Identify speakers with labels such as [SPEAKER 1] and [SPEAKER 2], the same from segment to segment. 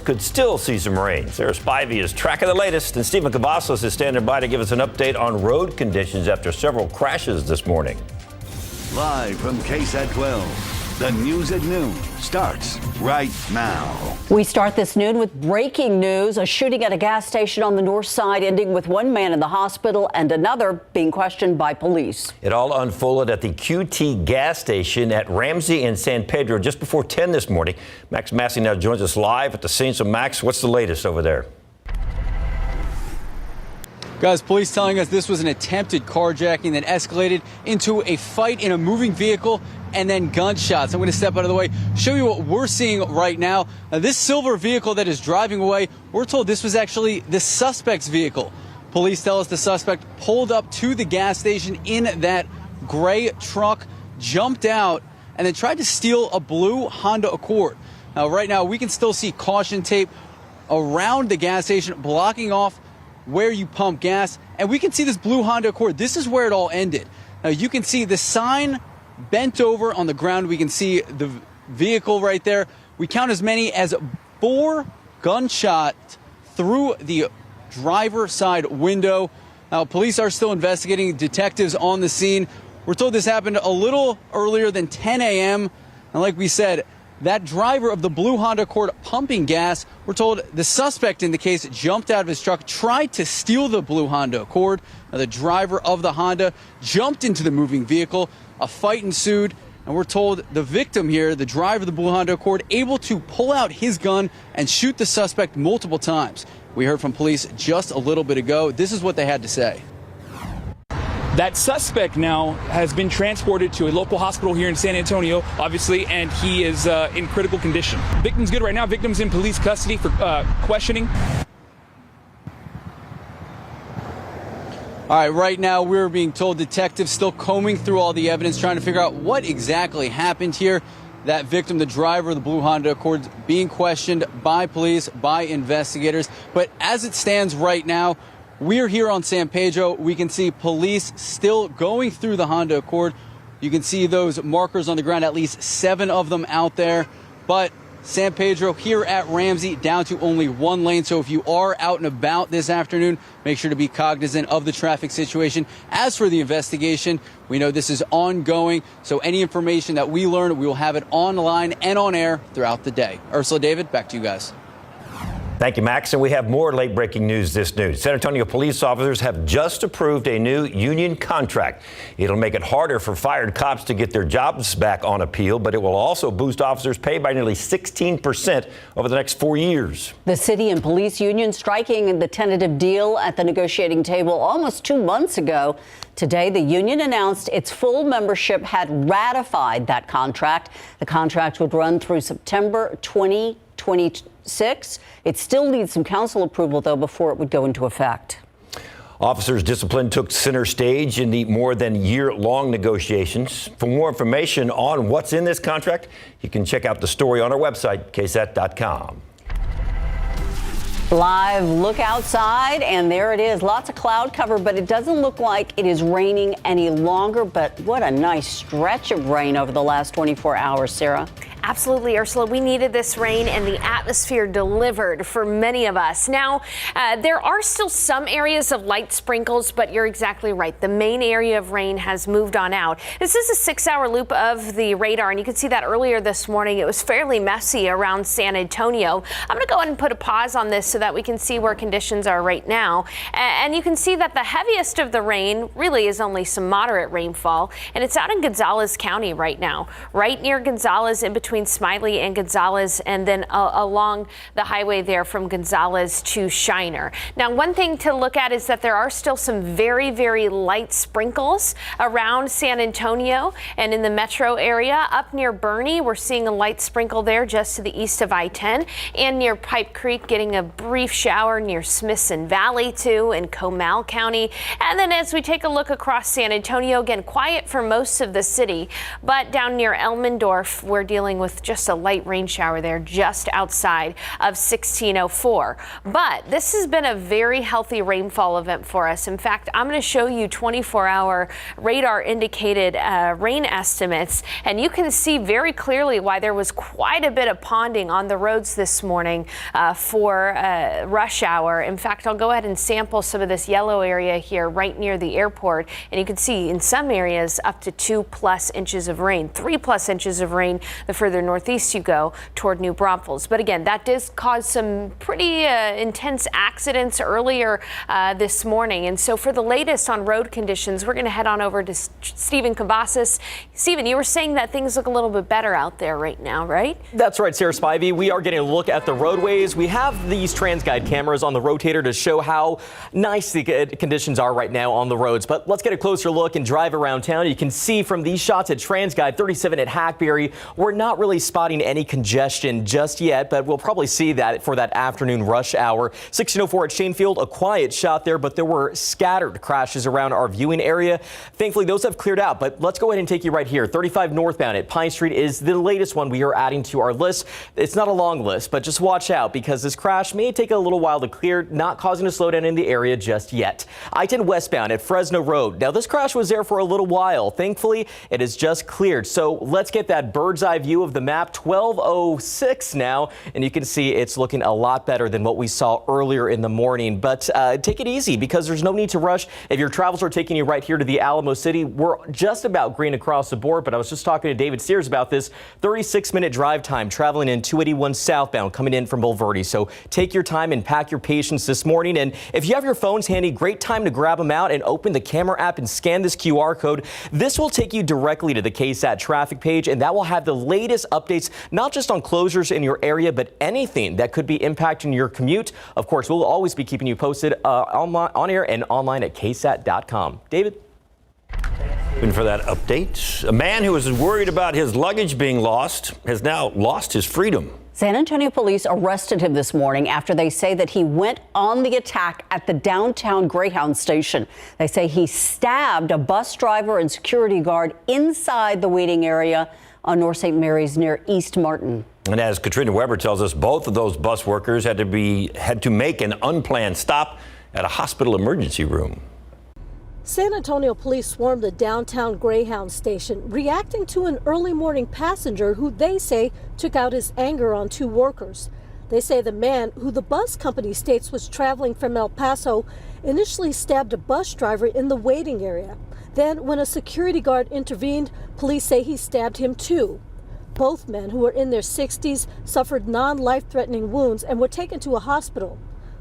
[SPEAKER 1] could still see some rain. Sarah Spivey is tracking the latest, and Stephen Cavazos is standing by to give us an update on road conditions after several crashes this morning.
[SPEAKER 2] Live from KSAT 12, the news at noon starts right now.
[SPEAKER 3] We start this noon with breaking news. A shooting at a gas station on the north side ending with one man in the hospital and another being questioned by police.
[SPEAKER 1] It all unfolded at the QT gas station at Ramsey and San Pedro just before 10 this morning. Max Massey now joins us live at the scene. So, Max, what's the latest over there?
[SPEAKER 4] Guys, police telling us this was an attempted carjacking that escalated into a fight in a moving vehicle and then gunshots. I'm going to step out of the way, show you what we're seeing right now. This silver vehicle that is driving away, we're told this was actually the suspect's vehicle. Police tell us the suspect pulled up to the gas station in that gray truck, jumped out, and then tried to steal a blue Honda Accord. Now, right now, we can still see caution tape around the gas station blocking off where you pump gas, and we can see this blue Honda Accord. This is where it all ended. Now you can see the sign bent over on the ground. We can see the vehicle right there. We count as many as 4 gunshots through the driver's side window. Now police are still investigating, detectives on the scene. We're told this happened a little earlier than 10 a.m. And like we said, that driver of the blue Honda Accord pumping gas, we're told the suspect in the case jumped out of his truck, tried to steal the blue Honda Accord. Now, the driver of the Honda jumped into the moving vehicle. A fight ensued, and we're told the victim here, the driver of the blue Honda Accord, able to pull out his gun and shoot the suspect multiple times. We heard from police just a little bit ago. This is what they had to say.
[SPEAKER 5] That suspect now has been transported to a local hospital here in San Antonio, obviously, and he is in critical condition. Victim's good right now. Victim's in police custody for questioning.
[SPEAKER 4] All right, right now we're being told detectives still combing through all the evidence, trying to figure out what exactly happened here. That victim, the driver of the blue Honda Accord, being questioned by police, by investigators. But as it stands right now, we're here on San Pedro. We can see police still going through the Honda Accord. You can see those markers on the ground, at least 7 of them out there. But San Pedro here at Ramsey down to only 1 lane. So if you are out and about this afternoon, make sure to be cognizant of the traffic situation. As for the investigation, we know this is ongoing. So any information that we learn, we will have it online and on air throughout the day. Ursula, David, back to you guys.
[SPEAKER 1] Thank you, Max. And we have more late-breaking news this noon. San Antonio police officers have just approved a new union contract. It'll make it harder for fired cops to get their jobs back on appeal, but it will also boost officers' pay by nearly 16% over the next 4 years.
[SPEAKER 3] The city and police union striking the tentative deal at the negotiating table almost 2 months ago. Today, the union announced its full membership had ratified that contract. The contract would run through September 2026. It still needs some council approval, though, before it would go into effect.
[SPEAKER 1] Officers' discipline took center stage in the more than year-long negotiations. For more information on what's in this contract, you can check out the story on our website, KSAT.com.
[SPEAKER 3] Live look outside, and there it is. Lots of cloud cover, but it doesn't look like it is raining any longer. But what a nice stretch of rain over the last 24 hours, Sarah.
[SPEAKER 6] Absolutely, Ursula. We needed this rain, and the atmosphere delivered for many of us. Now, there are still some areas of light sprinkles, but you're exactly right. The main area of rain has moved on out. This is a 6-hour loop of the radar, and you can see that earlier this morning. It was fairly messy around San Antonio. I'm going to go ahead and put a pause on this so that we can see where conditions are right now. And you can see that the heaviest of the rain really is only some moderate rainfall, and it's out in Gonzales County right now, right near Gonzales, in between Smiley and Gonzales, and then along the highway there from Gonzales to Shiner. Now, one thing to look at is that there are still some very, very light sprinkles around San Antonio and in the metro area. Up near Bernie, we're seeing a light sprinkle there just to the east of I-10, and near Pipe Creek, getting a brief shower near Smithson Valley too in Comal County. And then as we take a look across San Antonio, again, quiet for most of the city, but down near Elmendorf, we're dealing with with just a light rain shower there just outside of 1604. But this has been a very healthy rainfall event for us. In fact, I'm going to show you 24-hour radar indicated rain estimates, and you can see very clearly why there was quite a bit of ponding on the roads this morning for rush hour. In fact, I'll go ahead and sample some of this yellow area here right near the airport, and you can see in some areas up to 2+ inches of rain, 3+ inches of rain the further northeast you go toward New Braunfels. But again, that did cause some pretty intense accidents earlier this morning. And so for the latest on road conditions, we're going to head on over to Stephen Cavazos. Stephen, you were saying that things look a little bit better out there right now, right?
[SPEAKER 7] That's right, Sarah Spivey. We are getting a look at the roadways. We have these TransGuide cameras on the rotator to show how nice the conditions are right now on the roads. But let's get a closer look and drive around town. You can see from these shots at TransGuide 37 at Hackberry, we're not really spotting any congestion just yet, but we'll probably see that for that afternoon rush hour. 1604 at Shanefield, a quiet shot there, but there were scattered crashes around our viewing area. Thankfully, those have cleared out, but let's go ahead and take you right here. 35 northbound at Pine Street is the latest one we are adding to our list. It's not a long list, but just watch out because this crash may take a little while to clear, not causing a slowdown in the area just yet. I-10 westbound at Fresno Road. Now, this crash was there for a little while. Thankfully, it is just cleared. So let's get that bird's eye view of the map. 12:06 now, and you can see it's looking a lot better than what we saw earlier in the morning. But take it easy because there's no need to rush. If your travels are taking you right here to the Alamo City, we're just about green across the board. But I was just talking to David Sears about this 36-minute drive time traveling in 281 southbound coming in from Bulverde. So take your time and pack your patience this morning. And if you have your phones handy, great time to grab them out and open the camera app and scan this QR code. This will take you directly to the KSAT traffic page, and that will have the latest updates, not just on closures in your area, but anything that could be impacting your commute. Of course, we'll always be keeping you posted on air and online at KSAT.com. David?
[SPEAKER 1] And for that update, a man who was worried about his luggage being lost has now lost his freedom.
[SPEAKER 3] San Antonio police arrested him this morning after they say that he went on the attack at the downtown Greyhound station. They say he stabbed a bus driver and security guard inside the waiting area on North St. Mary's near East Martin.
[SPEAKER 1] And as Katrina Weber tells us, both of those bus workers had to make an unplanned stop at a hospital emergency room.
[SPEAKER 8] San Antonio police swarmed the downtown Greyhound station, reacting to an early morning passenger who they say took out his anger on two workers. They say the man, who the bus company states was traveling from El Paso, initially stabbed a bus driver in the waiting area. Then, when a security guard intervened, police say he stabbed him too. Both men, who were in their 60s, suffered non-life-threatening wounds and were taken to a hospital.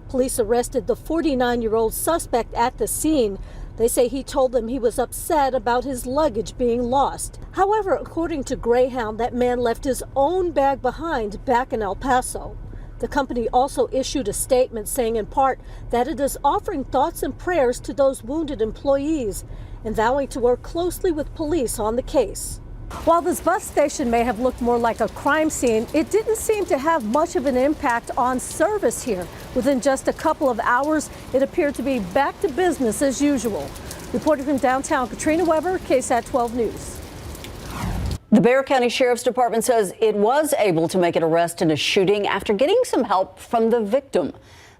[SPEAKER 8] Police arrested the 49-year-old suspect at the scene. They say he told them he was upset about his luggage being lost. However, according to Greyhound, that man left his own bag behind back in El Paso. The company also issued a statement saying in part that it is offering thoughts and prayers to those wounded employees and vowing to work closely with police on the case. While this bus station may have looked more like a crime scene, it didn't seem to have much of an impact on service here. Within just a couple of hours, it appeared to be back to business as usual. Reporting from downtown, Katrina Weber, KSAT 12 News.
[SPEAKER 3] The Bexar County Sheriff's Department says it was able to make an arrest in a shooting after getting some help from the victim.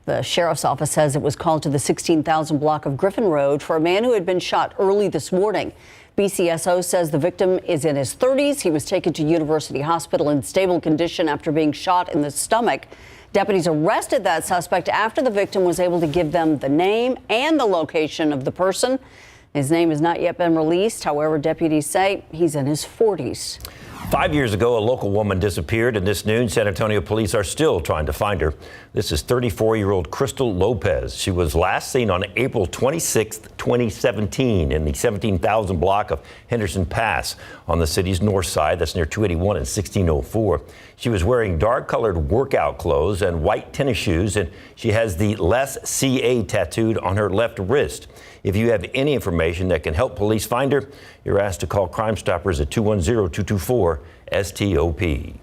[SPEAKER 3] The sheriff's office says it was called to the 16,000 block of Griffin Road for a man who had been shot early this morning. BCSO says the victim is in his 30s. He was taken to University Hospital in stable condition after being shot in the stomach. Deputies arrested that suspect after the victim was able to give them the name and the location of the person. His name has not yet been released. However, deputies say he's in his 40s.
[SPEAKER 1] 5 years ago, a local woman disappeared, and this noon, San Antonio police are still trying to find her. This is 34-year-old Crystal Lopez. She was last seen on April 26, 2017, in the 17,000 block of Henderson Pass on the city's north side. That's near 281 and 1604. She was wearing dark-colored workout clothes and white tennis shoes, and she has the Less CA tattooed on her left wrist. If you have any information that can help police find her, you're asked to call Crime Stoppers at 210-224-STOP.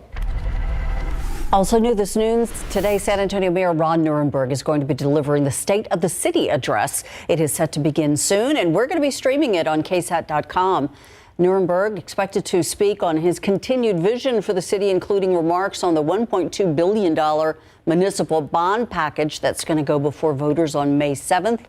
[SPEAKER 3] Also new this noon, today San Antonio Mayor Ron Nirenberg is going to be delivering the State of the City address. It is set to begin soon, and we're going to be streaming it on KSAT.com. Nirenberg expected to speak on his continued vision for the city, including remarks on the $1.2 billion municipal bond package that's going to go before voters on May 7th.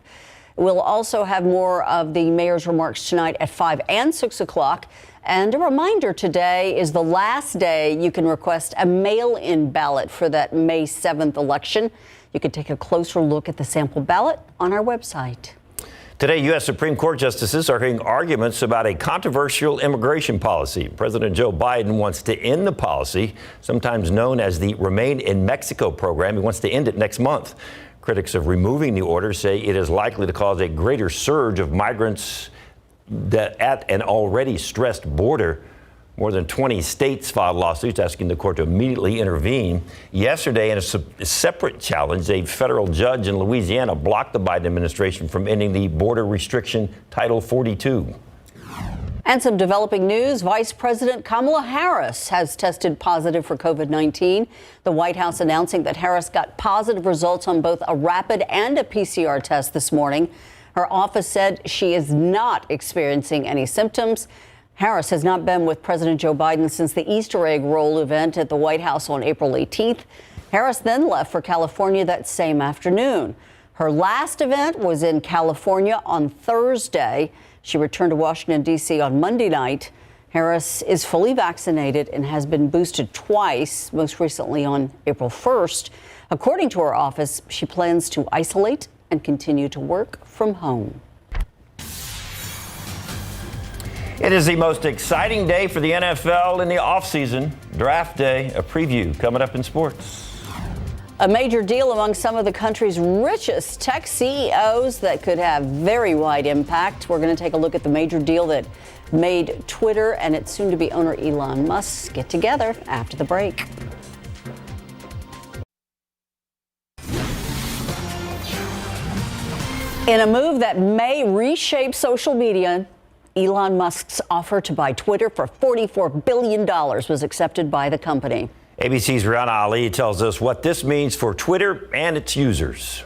[SPEAKER 3] We'll also have more of the mayor's remarks tonight at 5 and 6 o'clock. And a reminder, today is the last day you can request a mail-in ballot for that May 7th election. You can take a closer look at the sample ballot on our website.
[SPEAKER 1] Today, U.S. Supreme Court justices are hearing arguments about a controversial immigration policy. President Joe Biden wants to end the policy, sometimes known as the Remain in Mexico program. He wants to end it next month. Critics of removing the order say it is likely to cause a greater surge of migrants at an already stressed border. More than 20 states filed lawsuits asking the court to immediately intervene. Yesterday, in a separate challenge, a federal judge in Louisiana blocked the Biden administration from ending the border restriction Title 42.
[SPEAKER 3] And some developing news. Vice President Kamala Harris has tested positive for COVID-19. The White House announcing that Harris got positive results on both a rapid and a PCR test this morning. Her office said she is not experiencing any symptoms. Harris has not been with President Joe Biden since the Easter egg roll event at the White House on April 18th. Harris then left for California that same afternoon. Her last event was in California on Thursday. She returned to Washington, D.C. on Monday night. Harris is fully vaccinated and has been boosted twice, most recently on April 1st. According to her office, she plans to isolate and continue to work from home.
[SPEAKER 1] It is the most exciting day for the NFL in the offseason. Draft day, a preview coming up in sports.
[SPEAKER 3] A major deal among some of the country's richest tech CEOs that could have very wide impact. We're going to take a look at the major deal that made Twitter and its soon-to-be owner Elon Musk get together after the break. In a move that may reshape social media, Elon Musk's offer to buy Twitter for $44 billion was accepted by the company.
[SPEAKER 1] ABC's Rihanna Ali tells us what this means for Twitter and its users.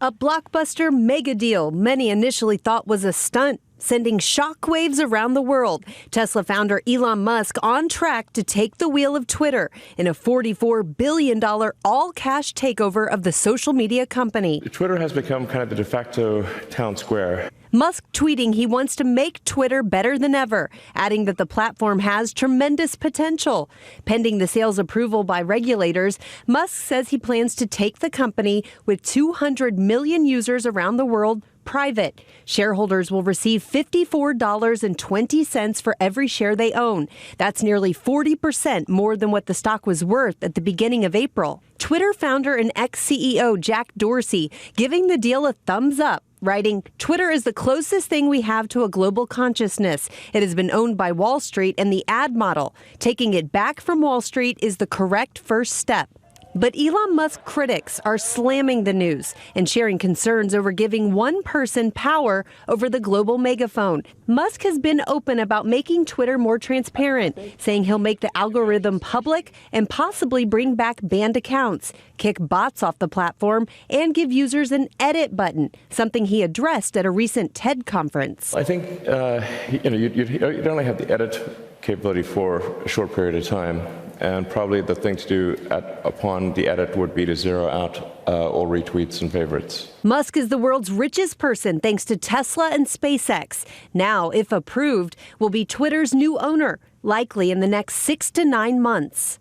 [SPEAKER 9] A blockbuster mega deal many initially thought was a stunt, sending shockwaves around the world. Tesla founder Elon Musk on track to take the wheel of Twitter in a $44 billion all-cash takeover of the social media company.
[SPEAKER 10] Twitter has become kind of the de facto town square.
[SPEAKER 9] Musk tweeting he wants to make Twitter better than ever, adding that the platform has tremendous potential. Pending the sale's approval by regulators, Musk says he plans to take the company with 200 million users around the world private. Shareholders will receive $54.20 for every share they own. That's nearly 40% more than what the stock was worth at the beginning of April. Twitter founder and ex-CEO Jack Dorsey giving the deal a thumbs up, writing, "Twitter is the closest thing we have to a global consciousness. It has been owned by Wall Street and the ad model. Taking it back from Wall Street is the correct first step." But Elon Musk critics are slamming the news and sharing concerns over giving one person power over the global megaphone. Musk has been open about making Twitter more transparent, saying he'll make the algorithm public and possibly bring back banned accounts, kick bots off the platform, and give users an edit button, something he addressed at a recent TED conference.
[SPEAKER 10] I think you'd only have the edit capability for a short period of time. And probably the thing to do upon the edit would be to zero out all retweets and favorites.
[SPEAKER 9] Musk is the world's richest person thanks to Tesla and SpaceX. Now, if approved, will be Twitter's new owner, likely in the next 6 to 9 months.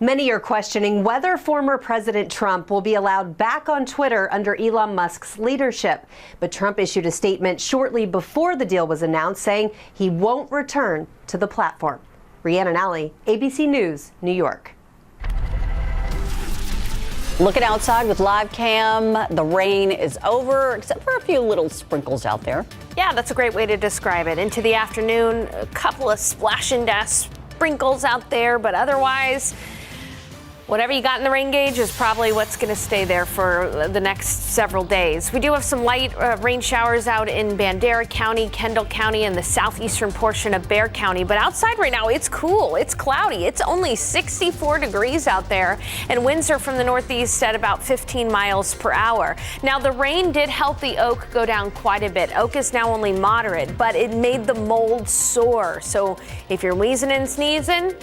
[SPEAKER 9] Many are questioning whether former President Trump will be allowed back on Twitter under Elon Musk's leadership. But Trump issued a statement shortly before the deal was announced saying he won't return to the platform. Rhiannon Alley, ABC News, New York.
[SPEAKER 3] Looking outside with live cam, the rain is over, except for a few little sprinkles out there.
[SPEAKER 6] Yeah, that's a great way to describe it. Into the afternoon, a couple of splash and dash sprinkles out there, but otherwise, Whatever you got in the rain gauge is probably what's going to stay there for the next several days. We do have some light rain showers out in Bandera County, Kendall County, and the southeastern portion of Bexar County. But outside right now, it's cool. It's cloudy. It's only 64 degrees out there, and winds are from the northeast at about 15 miles per hour. Now, the rain did help the oak go down quite a bit. Oak is now only moderate, but it made the mold soar. So if you're wheezing and sneezing,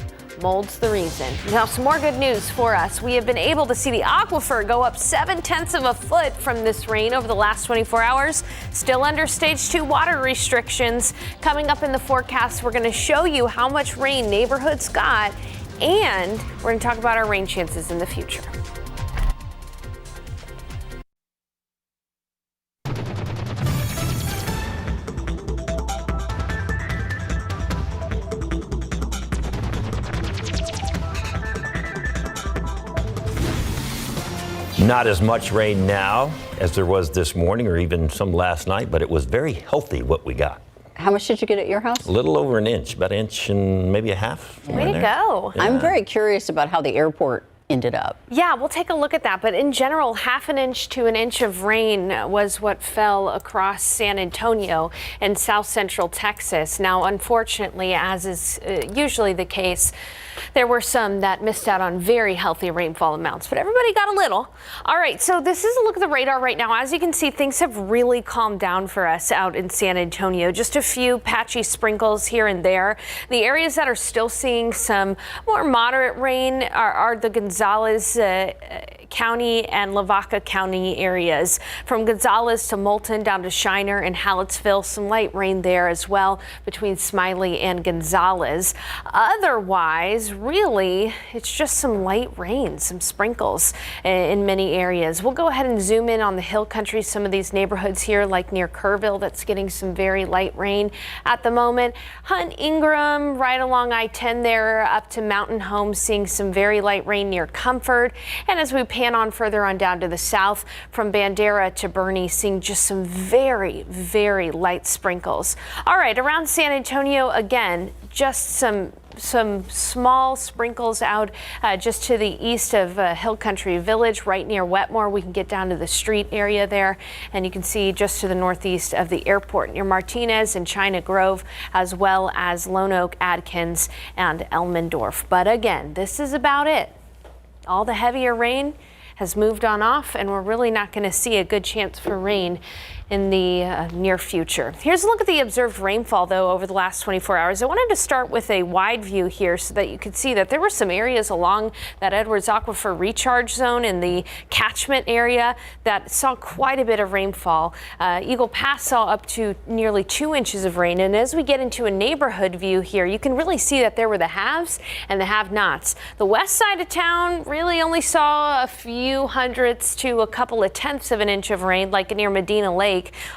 [SPEAKER 6] mold's the reason. Now, some more good news for us. We have been able to see the aquifer go up 0.7 of a foot from this rain over the last 24 hours. Still under stage 2 water restrictions. Coming up in the forecast, we're going to show you how much rain neighborhoods got, and we're going to talk about our rain chances in the future.
[SPEAKER 1] Not as much rain now as there was this morning or even some last night, but it was very healthy what we got.
[SPEAKER 3] How much did you get at your house?
[SPEAKER 1] A little over an inch, about an inch and maybe a half.
[SPEAKER 6] Way to go.
[SPEAKER 1] Yeah.
[SPEAKER 3] I'm very curious about how the airport ended up.
[SPEAKER 6] Yeah, we'll take a look at that. But in general, 1/2 inch to an inch of rain was what fell across San Antonio and south central Texas. Now, unfortunately, as is usually the case, there were some that missed out on very healthy rainfall amounts, but everybody got a little. All right, so this is a look at the radar right now. As you can see, things have really calmed down for us out in San Antonio. Just a few patchy sprinkles here and there. The areas that are still seeing some more moderate rain are the Gonzales County and Lavaca County areas. From Gonzales to Moulton down to Shiner and Hallettsville, some light rain there as well between Smiley and Gonzales. Otherwise, really, it's just some light rain, some sprinkles in many areas. We'll go ahead and zoom in on the hill country, some of these neighborhoods here, like near Kerrville, that's getting some very light rain at the moment. Hunt Ingram, right along I-10 there, up to Mountain Home, seeing some very light rain near Comfort. And as we pan on further on down to the south, from Bandera to Bernie, seeing just some very, very light sprinkles. All right, around San Antonio, again, just some small sprinkles out just to the east of Hill Country Village, right near Wetmore. We can get down to the street area there, and you can see just to the northeast of the airport near Martinez and China Grove, as well as Lone Oak, Adkins, and Elmendorf. But again, this is about it. All the heavier rain has moved on off, and we're really not going to see a good chance for rain in the near future. Here's a look at the observed rainfall, though, over the last 24 hours. I wanted to start with a wide view here so that you could see that there were some areas along that Edwards Aquifer recharge zone in the catchment area that saw quite a bit of rainfall. Eagle Pass saw up to nearly 2 inches of rain. And as we get into a neighborhood view here, you can really see that there were the haves and the have-nots. The west side of town really only saw a few hundredths to a couple of tenths of an inch of rain, like near Medina Lake.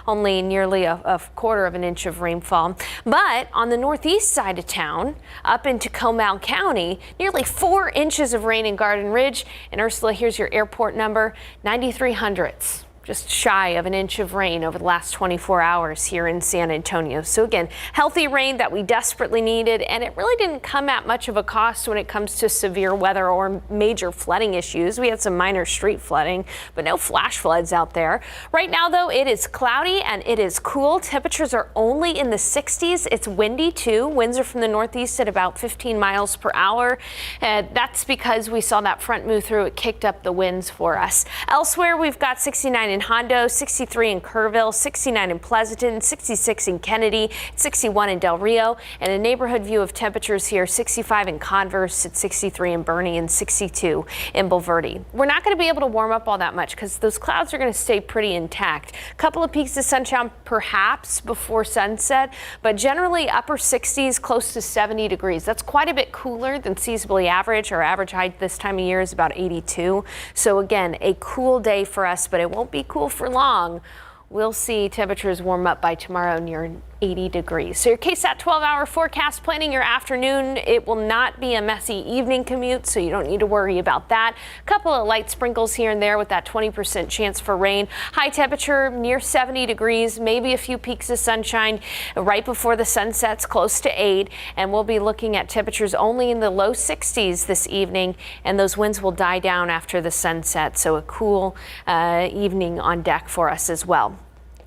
[SPEAKER 6] Only nearly a 1/4 of an inch of rainfall. But on the northeast side of town, up into Comal County, nearly 4 inches of rain in Garden Ridge. And Ursula, here's your airport number, 93 hundredths. Just shy of an inch of rain over the last 24 hours here in San Antonio. So again, healthy rain that we desperately needed, and it really didn't come at much of a cost when it comes to severe weather or major flooding issues. We had some minor street flooding, but no flash floods out there. Right now, though, it is cloudy and it is cool. Temperatures are only in the 60s. It's windy, too. Winds are from the northeast at about 15 miles per hour. That's because we saw that front move through. It kicked up the winds for us. Elsewhere, we've got 69 in Hondo, 63 in Kerrville, 69 in Pleasanton, 66 in Kennedy, 61 in Del Rio, and a neighborhood view of temperatures here, 65 in Converse, at 63 in Bernie, and 62 in Bulverde. We're not going to be able to warm up all that much because those clouds are going to stay pretty intact. A couple of peaks of sunshine perhaps before sunset, but generally upper 60s, close to 70 degrees. That's quite a bit cooler than seasonably average. Our average height this time of year is about 82. So again, a cool day for us, but it won't be cool for long. We'll see temperatures warm up by tomorrow near 80 degrees. So your KSAT 12-hour forecast, planning your afternoon. It will not be a messy evening commute, so you don't need to worry about that. A couple of light sprinkles here and there with that 20% chance for rain. High temperature near 70 degrees, maybe a few peaks of sunshine right before the sun sets, close to 8. And we'll be looking at temperatures only in the low 60s this evening, and those winds will die down after the sunset. So a cool evening on deck for us as well.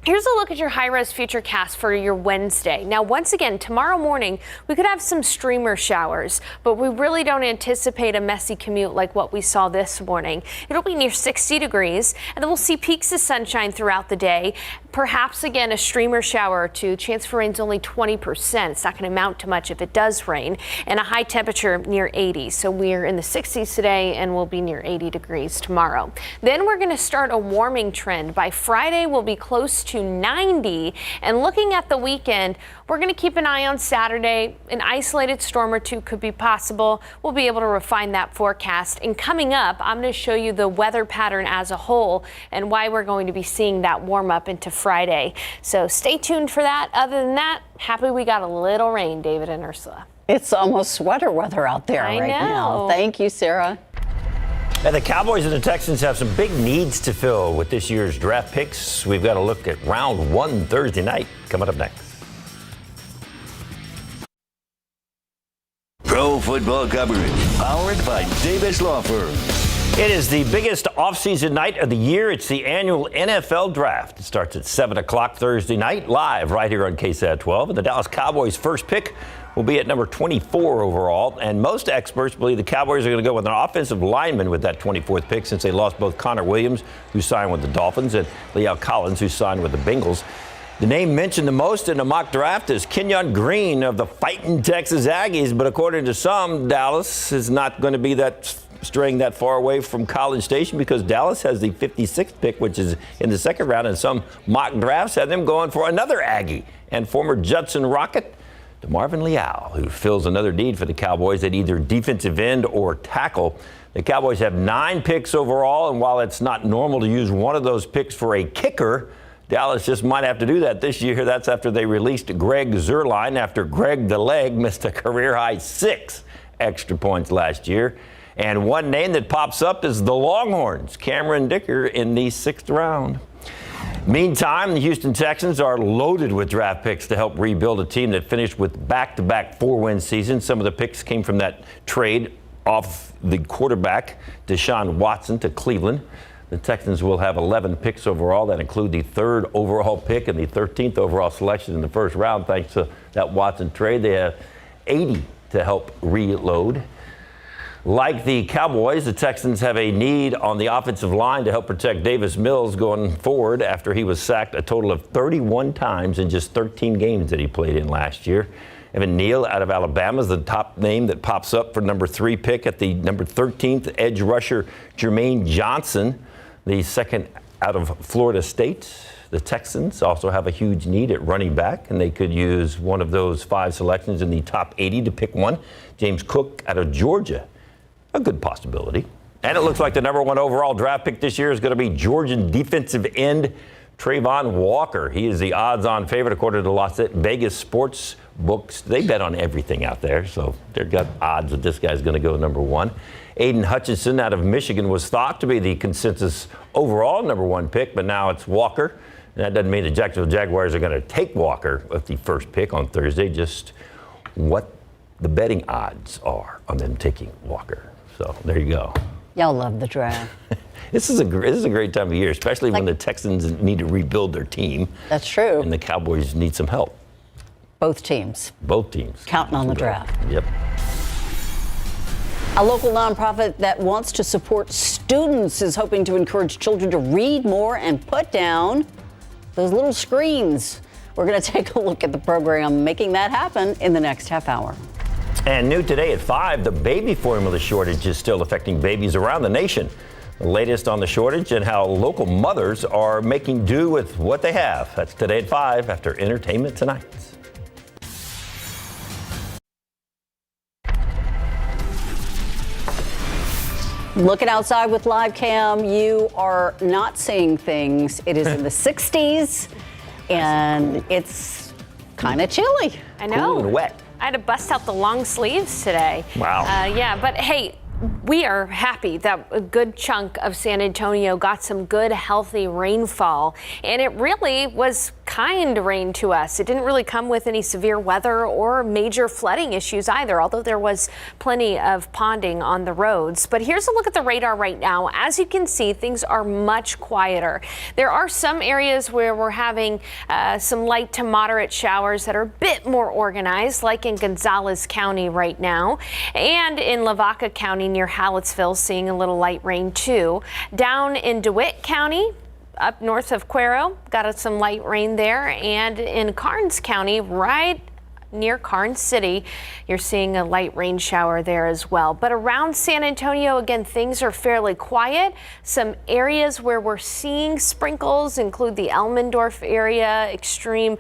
[SPEAKER 6] Here's a look at your high-res futurecast for your Wednesday. Now, once again, tomorrow morning, we could have some streamer showers, but we really don't anticipate a messy commute like what we saw this morning. It'll be near 60 degrees, and then we'll see peaks of sunshine throughout the day. Perhaps, again, a streamer shower or two. Chance for rain's only 20%. It's not going to amount to much if it does rain, and a high temperature near 80. So we're in the 60s today, and we'll be near 80 degrees tomorrow. Then we're going to start a warming trend. By Friday, we'll be close to 90, and looking at the weekend, we're going to keep an eye on Saturday. An isolated storm or two could be possible. We'll be able to refine that forecast. And coming up, I'm going to show you the weather pattern as a whole and why we're going to be seeing that warm up into Friday. So stay tuned for that. Other than that, happy we got a little rain, David and Ursula.
[SPEAKER 3] It's almost sweater weather out there
[SPEAKER 6] I
[SPEAKER 3] right
[SPEAKER 6] know.
[SPEAKER 3] now. Thank you, Sarah.
[SPEAKER 1] And the Cowboys and the Texans have some big needs to fill with this year's draft picks. We've got to look at round 1 Thursday night. Coming up next.
[SPEAKER 2] Pro football coverage powered by Davis Law Firm.
[SPEAKER 1] It is the biggest offseason night of the year. It's the annual NFL Draft. It starts at 7 o'clock Thursday night, live right here on KSAT 12. And the Dallas Cowboys' first pick will be at number 24 overall. And most experts believe the Cowboys are going to go with an offensive lineman with that 24th pick, since they lost both Connor Williams, who signed with the Dolphins, and Leo Collins, who signed with the Bengals. The name mentioned the most in the mock draft is Kenyon Green of the Fighting Texas Aggies. But according to some, Dallas is not going to be straying that far away from College Station, because Dallas has the 56th pick, which is in the second round, and some mock drafts have them going for another Aggie and former Judson Rocket, DeMarvin Leal, who fills another need for the Cowboys at either defensive end or tackle. The Cowboys have 9 picks overall, and while it's not normal to use one of those picks for a kicker, Dallas just might have to do that this year. That's after they released Greg Zuerlein after Greg the Leg missed a career-high 6 extra points last year. And one name that pops up is the Longhorns, Cameron Dicker, in the 6th round. Meantime, the Houston Texans are loaded with draft picks to help rebuild a team that finished with back-to-back 4-win seasons. Some of the picks came from that trade off the quarterback, Deshaun Watson, to Cleveland. The Texans will have 11 picks overall. That include the 3rd overall pick and the 13th overall selection in the first round. Thanks to that Watson trade, they have 80 to help reload. Like the Cowboys, the Texans have a need on the offensive line to help protect Davis Mills going forward after he was sacked a total of 31 times in just 13 games that he played in last year. Evan Neal out of Alabama is the top name that pops up for number 3 pick. At the number 13th, edge rusher Jermaine Johnson, the second out of Florida State. The Texans also have a huge need at running back, and they could use one of those 5 selections in the top 80 to pick one. James Cook out of Georgia, a good possibility. And it looks like the number 1 overall draft pick this year is going to be Georgian defensive end Trayvon Walker. He is the odds-on favorite according to Las Vegas sports books. They bet on everything out there, so they've got odds that this guy's going to go number 1. Aiden Hutchinson out of Michigan was thought to be the consensus overall number 1 pick, but now it's Walker. And that doesn't mean the Jacksonville Jaguars are going to take Walker with the first pick on Thursday, just what the betting odds are on them taking Walker. So there you go.
[SPEAKER 3] Y'all love the draft.
[SPEAKER 1] This is a great time of year, especially when the Texans need to rebuild their team.
[SPEAKER 3] That's true.
[SPEAKER 1] And the Cowboys need some help.
[SPEAKER 3] Both teams.
[SPEAKER 1] Both teams.
[SPEAKER 3] Counting on the draft.
[SPEAKER 1] Yep.
[SPEAKER 3] A local nonprofit that wants to support students is hoping to encourage children to read more and put down those little screens. We're going to take a look at the program making that happen in the next half hour.
[SPEAKER 1] And new today at 5, the baby formula shortage is still affecting babies around the nation. The latest on the shortage and how local mothers are making do with what they have. That's today at 5 after Entertainment Tonight.
[SPEAKER 3] Looking outside with live cam, you are not seeing things. It is in the 60s, and it's kind of chilly.
[SPEAKER 6] I know.
[SPEAKER 1] Cool and wet.
[SPEAKER 6] I had to bust out the long sleeves today.
[SPEAKER 1] Wow.
[SPEAKER 6] Yeah, but hey, we are happy that a good chunk of San Antonio got some good, healthy rainfall. And it really was kind rain to us. It didn't really come with any severe weather or major flooding issues either, although there was plenty of ponding on the roads. But here's a look at the radar right now. As you can see, things are much quieter. There are some areas where we're having some light to moderate showers that are a bit more organized, like in Gonzales County right now, and in Lavaca County near Hallettsville, seeing a little light rain too. Down in DeWitt County, up north of Cuero, got some light rain there, and in Karnes County, right near Karnes City, you're seeing a light rain shower there as well. But around San Antonio, again, things are fairly quiet. Some areas where we're seeing sprinkles include the Elmendorf area, extreme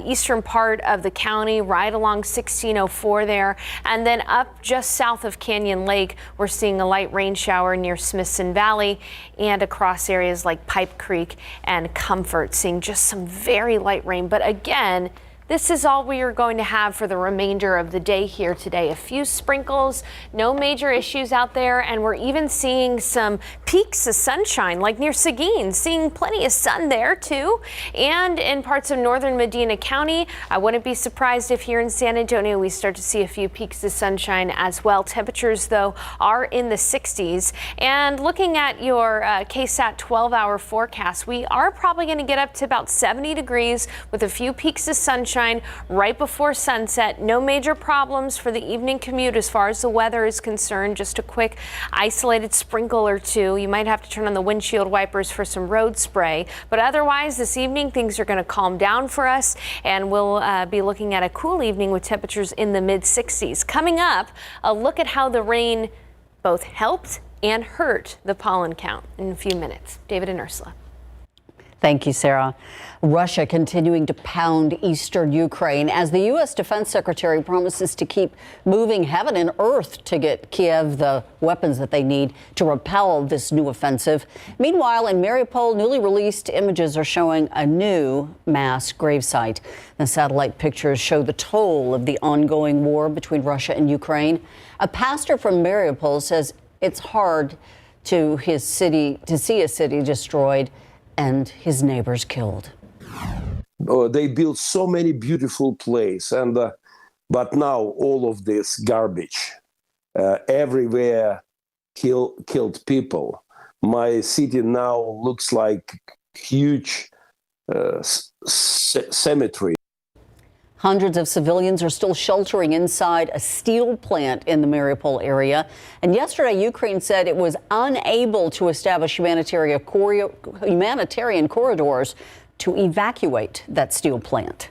[SPEAKER 6] eastern part of the county, right along 1604 there. And then up just south of Canyon Lake, we're seeing a light rain shower near Smithson Valley and across areas like Pipe Creek and Comfort, seeing just some very light rain. But again, this is all we are going to have for the remainder of the day here today. A few sprinkles, no major issues out there, and we're even seeing some peaks of sunshine, like near Seguin, seeing plenty of sun there too. And in parts of northern Medina County, I wouldn't be surprised if here in San Antonio we start to see a few peaks of sunshine as well. Temperatures, though, are in the 60s. And looking at your KSAT 12-hour forecast, we are probably going to get up to about 70 degrees with a few peaks of sunshine right before sunset. No major problems for the evening commute as far as the weather is concerned. Just a quick isolated sprinkle or two. You might have to turn on the windshield wipers for some road spray. But otherwise, this evening, things are going to calm down for us, and we'll be looking at a cool evening with temperatures in the mid-60s. Coming up, a look at how the rain both helped and hurt the pollen count in a few minutes. David and Ursula.
[SPEAKER 3] Thank you, Sarah. Russia continuing to pound eastern Ukraine as the U.S. Defense Secretary promises to keep moving heaven and earth to get Kiev the weapons that they need to repel this new offensive. Meanwhile, in Mariupol, newly released images are showing a new mass gravesite. The satellite pictures show the toll of the ongoing war between Russia and Ukraine. A pastor from Mariupol says it's hard to see a city destroyed and his neighbors killed.
[SPEAKER 11] They built so many beautiful places, and but now all of this garbage everywhere killed people. My city now looks like huge cemetery.
[SPEAKER 3] Hundreds of civilians are still sheltering inside a steel plant in the Mariupol area. And yesterday, Ukraine said it was unable to establish humanitarian corridors to evacuate that steel plant.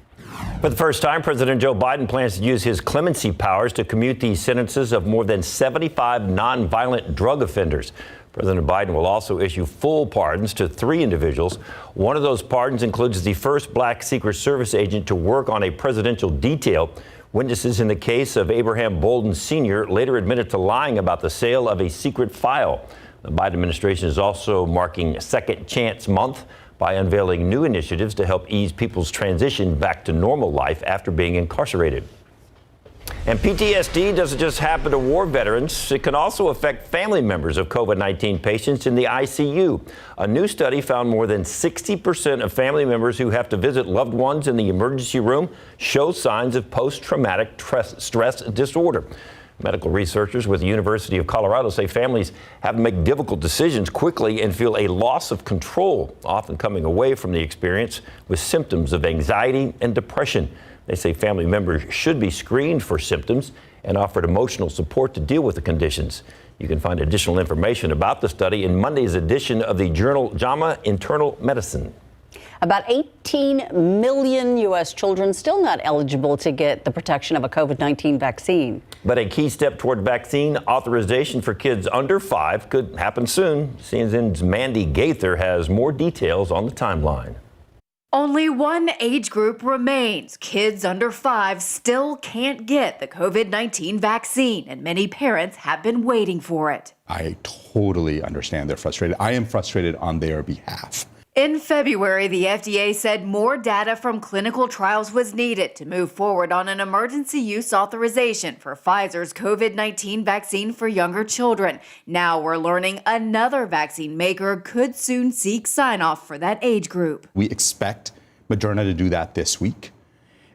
[SPEAKER 1] For the first time, President Joe Biden plans to use his clemency powers to commute the sentences of more than 75 nonviolent drug offenders. President Biden will also issue full pardons to 3 individuals. One of those pardons includes the first black Secret Service agent to work on a presidential detail. Witnesses in the case of Abraham Bolden Sr. later admitted to lying about the sale of a secret file. The Biden administration is also marking Second Chance Month by unveiling new initiatives to help ease people's transition back to normal life after being incarcerated. And PTSD doesn't just happen to war veterans. It can also affect family members of COVID-19 patients in the ICU. A new study found more than 60% of family members who have to visit loved ones in the emergency room show signs of post-traumatic stress disorder. Medical researchers with the University of Colorado say families have to make difficult decisions quickly and feel a loss of control, often coming away from the experience with symptoms of anxiety and depression. They say family members should be screened for symptoms and offered emotional support to deal with the conditions. You can find additional information about the study in Monday's edition of the journal JAMA Internal Medicine.
[SPEAKER 3] About 18 million U.S. children still not eligible to get the protection of a COVID-19 vaccine.
[SPEAKER 1] But a key step toward vaccine authorization for kids under 5 could happen soon. CNN's Mandy Gaither has more details on the timeline.
[SPEAKER 12] Only one age group remains. Kids under 5 still can't get the COVID-19 vaccine, and many parents have been waiting for it.
[SPEAKER 13] I totally understand they're frustrated. I am frustrated on their behalf.
[SPEAKER 12] In February, the FDA said more data from clinical trials was needed to move forward on an emergency use authorization for Pfizer's COVID-19 vaccine for younger children. Now we're learning another vaccine maker could soon seek sign-off for that age group.
[SPEAKER 13] We expect Moderna to do that this week.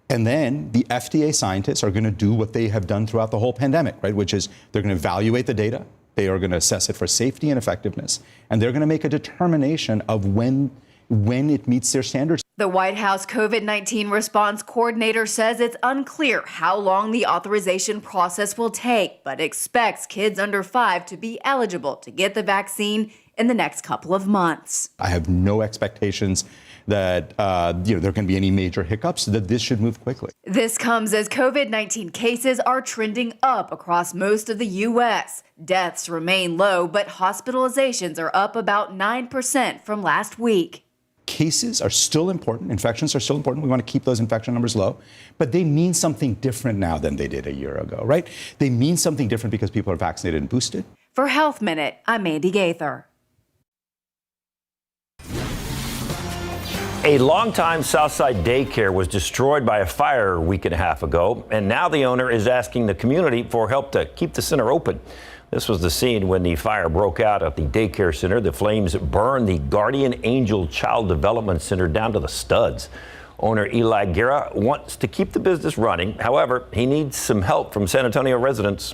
[SPEAKER 13] And then the FDA scientists are going to do what they have done throughout the whole pandemic, right? Which is they're going to evaluate the data. They are going to assess it for safety and effectiveness, and they're going to make a determination of when it meets their standards.
[SPEAKER 12] The White House COVID-19 response coordinator says it's unclear how long the authorization process will take, but expects kids under 5 to be eligible to get the vaccine in the next couple of months.
[SPEAKER 13] I have no expectations that there are going to be any major hiccups, that this should move quickly.
[SPEAKER 12] This comes as COVID-19 cases are trending up across most of the U.S. Deaths remain low, but hospitalizations are up about 9% from last week.
[SPEAKER 13] Cases are still important. Infections are still important. We want to keep those infection numbers low, but they mean something different now than they did a year ago, right? They mean something different because people are vaccinated and boosted.
[SPEAKER 12] For Health Minute, I'm Mandy Gaither.
[SPEAKER 1] A longtime Southside daycare was destroyed by a fire a week and a half ago, and now the owner is asking the community for help to keep the center open. This was the scene when the fire broke out at the daycare center. The flames burned the Guardian Angel Child Development Center down to the studs. Owner Eli Guerra wants to keep the business running. However, he needs some help from San Antonio residents.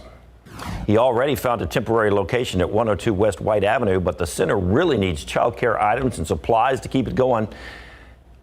[SPEAKER 1] He already found a temporary location at 102 West White Avenue, but the center really needs child care items and supplies to keep it going.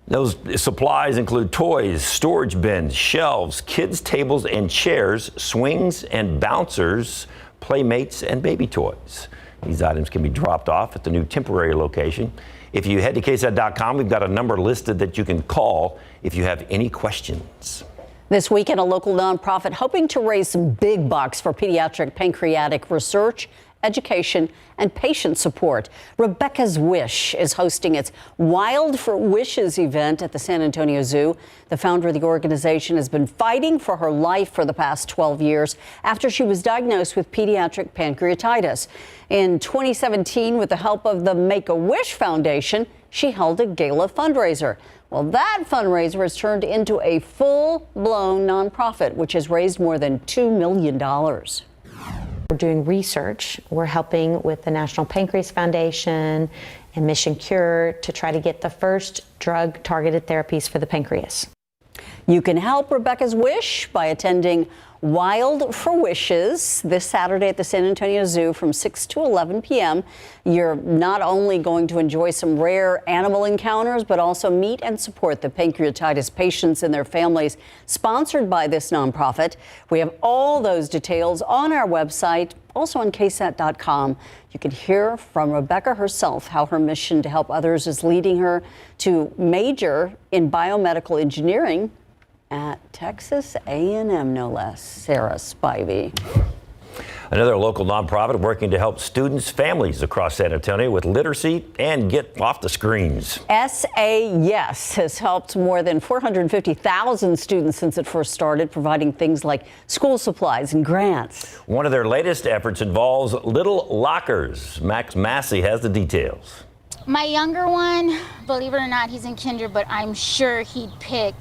[SPEAKER 1] Those supplies include toys, storage bins, shelves, kids' tables and chairs, swings and bouncers, playmates, and baby toys. These items can be dropped off at the new temporary location. If you head to KSAT.com, we've got a number listed that you can call if you have any questions.
[SPEAKER 3] This weekend, a local nonprofit hoping to raise some big bucks for pediatric pancreatic research, education, and patient support. Rebecca's Wish is hosting its Wild for Wishes event at the San Antonio Zoo. The founder of the organization has been fighting for her life for the past 12 years after she was diagnosed with pediatric pancreatitis. In 2017, with the help of the Make-A-Wish Foundation, she held a gala fundraiser. Well, that fundraiser has turned into a full-blown nonprofit, which has raised more than $2 million.
[SPEAKER 14] We're doing research. We're helping with the National Pancreas Foundation and Mission Cure to try to get the first drug-targeted therapies for the pancreas.
[SPEAKER 3] You can help Rebecca's Wish by attending Wild for Wishes this Saturday at the San Antonio Zoo from 6 to 11 p.m. You're not only going to enjoy some rare animal encounters, but also meet and support the pancreatitis patients and their families, sponsored by this nonprofit. We have all those details on our website, also on KSAT.com. You can hear from Rebecca herself how her mission to help others is leading her to major in biomedical engineering at Texas A&M, no less. Sarah Spivey.
[SPEAKER 1] Another local nonprofit working to help students, families across San Antonio with literacy and get off the screens.
[SPEAKER 3] SAS has helped more than 450,000 students since it first started, providing things like school supplies and grants.
[SPEAKER 1] One of their latest efforts involves little lockers. Max Massey has the details.
[SPEAKER 15] My younger one, believe it or not, he's in kinder, but I'm sure he'd pick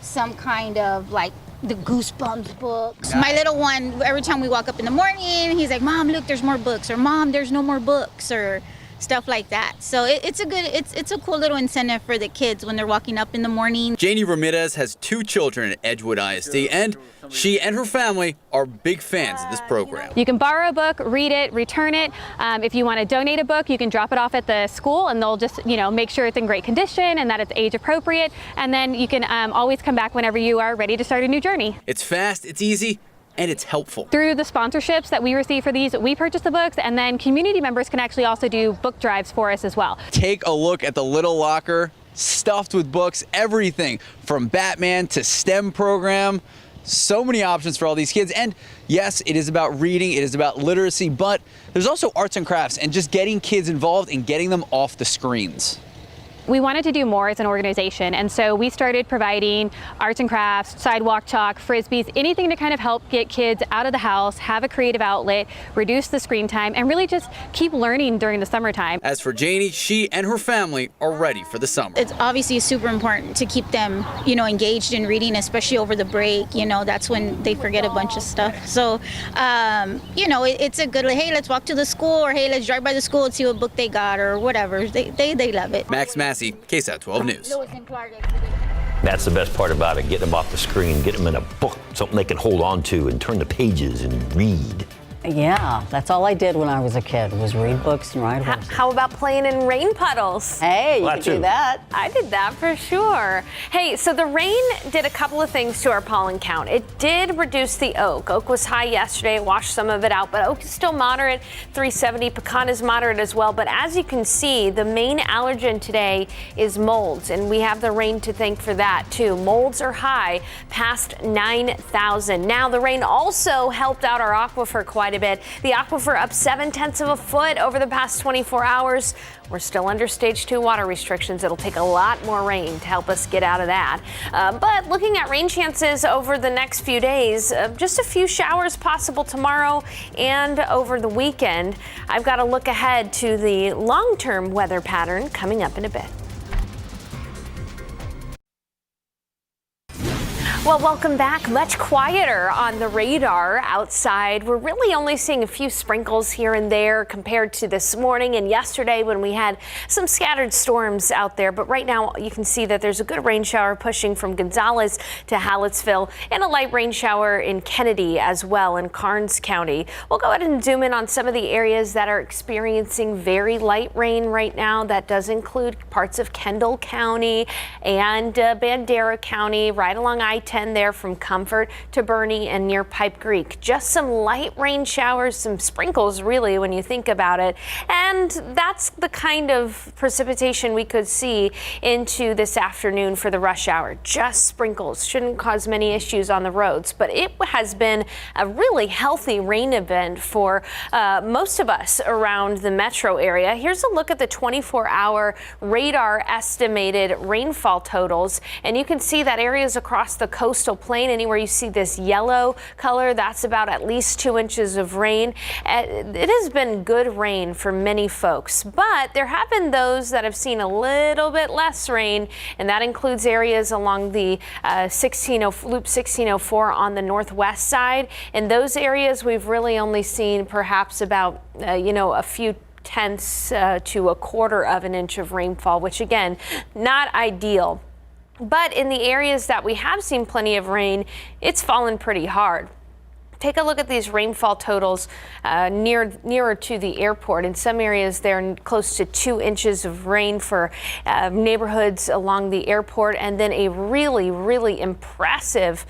[SPEAKER 15] some kind of like the Goosebumps books. My little one, every time we walk up in the morning, he's like, Mom, look, there's more books, or Mom, there's no more books, or stuff like that. So it's a cool little incentive for the kids when they're walking up in the morning.
[SPEAKER 4] Janie Ramirez has 2 children at Edgewood ISD, and she and her family are big fans of this program.
[SPEAKER 16] You can borrow a book, read it, return it. If you want to donate a book, you can drop it off at the school, and they'll just, make sure it's in great condition and that it's age appropriate. And then you can always come back whenever you are ready to start a new journey.
[SPEAKER 4] It's fast, it's easy, and it's helpful.
[SPEAKER 16] Through the sponsorships that we receive for these, we purchase the books, and then community members can actually also do book drives for us as well.
[SPEAKER 4] Take a look at the little locker, stuffed with books, everything from Batman to STEM program. So many options for all these kids. And yes, it is about reading, it is about literacy, but there's also arts and crafts and just getting kids involved and getting them off the screens.
[SPEAKER 16] We wanted to do more as an organization, and so we started providing arts and crafts, sidewalk chalk, frisbees, anything to kind of help get kids out of the house, have a creative outlet, reduce the screen time, and really just keep learning during the summertime.
[SPEAKER 4] As for Janie, she and her family are ready for the summer.
[SPEAKER 15] It's obviously super important to keep them, engaged in reading, especially over the break. That's when they forget a bunch of stuff. So, it's a good, hey, let's walk to the school, or hey, let's drive by the school and see what book they got or whatever. They love it.
[SPEAKER 4] Max Massey, KSAT 12 News.
[SPEAKER 1] That's the best part about it, getting them off the screen, getting them in a book, something they can hold on to and turn the pages and read.
[SPEAKER 3] Yeah, that's all I did when I was a kid, was read books and ride horses.
[SPEAKER 6] How about playing in rain puddles?
[SPEAKER 3] Hey, you
[SPEAKER 1] Well,
[SPEAKER 3] could do that.
[SPEAKER 6] I did that for sure. Hey, so the rain did a couple of things to our pollen count. It did reduce the oak. Oak was high yesterday, washed some of it out, but oak is still moderate, 370. Pecan is moderate as well. But as you can see, the main allergen today is molds, and we have the rain to thank for that too. Molds are high, past 9,000. Now, the rain also helped out our aquifer quite a bit. The aquifer up 0.7 of a foot over the past 24 hours. We're still under stage 2 water restrictions. It'll take a lot more rain to help us get out of that. But looking at rain chances over the next few days, just a few showers possible tomorrow and over the weekend. I've got to look ahead to the long-term weather pattern coming up in a bit. Well, welcome back. Much quieter on the radar outside. We're really only seeing a few sprinkles here and there compared to this morning and yesterday when we had some scattered storms out there. But right now you can see that there's a good rain shower pushing from Gonzales to Hallettsville and a light rain shower in Kennedy as well in Karnes County. We'll go ahead and zoom in on some of the areas that are experiencing very light rain right now. That does include parts of Kendall County and Bandera County, right along I-10 there from Comfort to Bernie and near Pipe Creek. Just some light rain showers, some sprinkles really when you think about it. And that's the kind of precipitation we could see into this afternoon for the rush hour. Just sprinkles, shouldn't cause many issues on the roads, but it has been a really healthy rain event for most of us around the metro area. Here's a look at the 24-hour radar estimated rainfall totals, and you can see that areas across the coastal plain, anywhere you see this yellow color, that's about at least 2 inches of rain. It has been good rain for many folks, but there have been those that have seen a little bit less rain, and that includes areas along the Loop 1604 on the northwest side. In those areas, we've really only seen perhaps about a few tenths to a quarter of an inch of rainfall, which again, not ideal. But in the areas that we have seen plenty of rain, it's fallen pretty hard. Take a look at these rainfall totals nearer to the airport. In some areas, they're close to 2 inches of rain for neighborhoods along the airport, and then a really, really impressive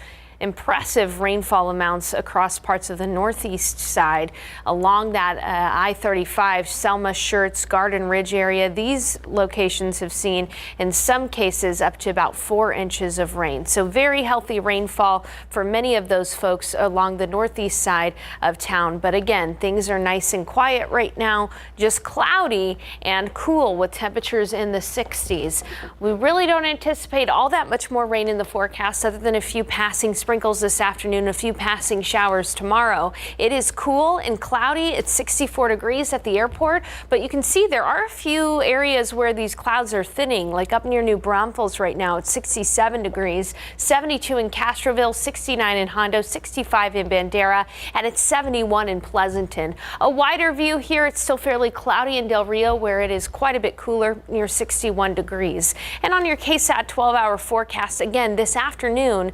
[SPEAKER 6] rainfall amounts across parts of the northeast side along that I-35, Selma, Schertz, Garden Ridge area. These locations have seen in some cases up to about 4 inches of rain. So very healthy rainfall for many of those folks along the northeast side of town. But again, things are nice and quiet right now, just cloudy and cool with temperatures in the 60s. We really don't anticipate all that much more rain in the forecast other than a few passing sprinkles this afternoon, a few passing showers tomorrow. It is cool and cloudy. It's 64 degrees at the airport, but you can see there are a few areas where these clouds are thinning, like up near New Braunfels right now. It's 67 degrees, 72 in Castroville, 69 in Hondo, 65 in Bandera, and it's 71 in Pleasanton. A wider view here, it's still fairly cloudy in Del Rio, where it is quite a bit cooler, near 61 degrees. And on your KSAT 12-hour forecast, again, this afternoon,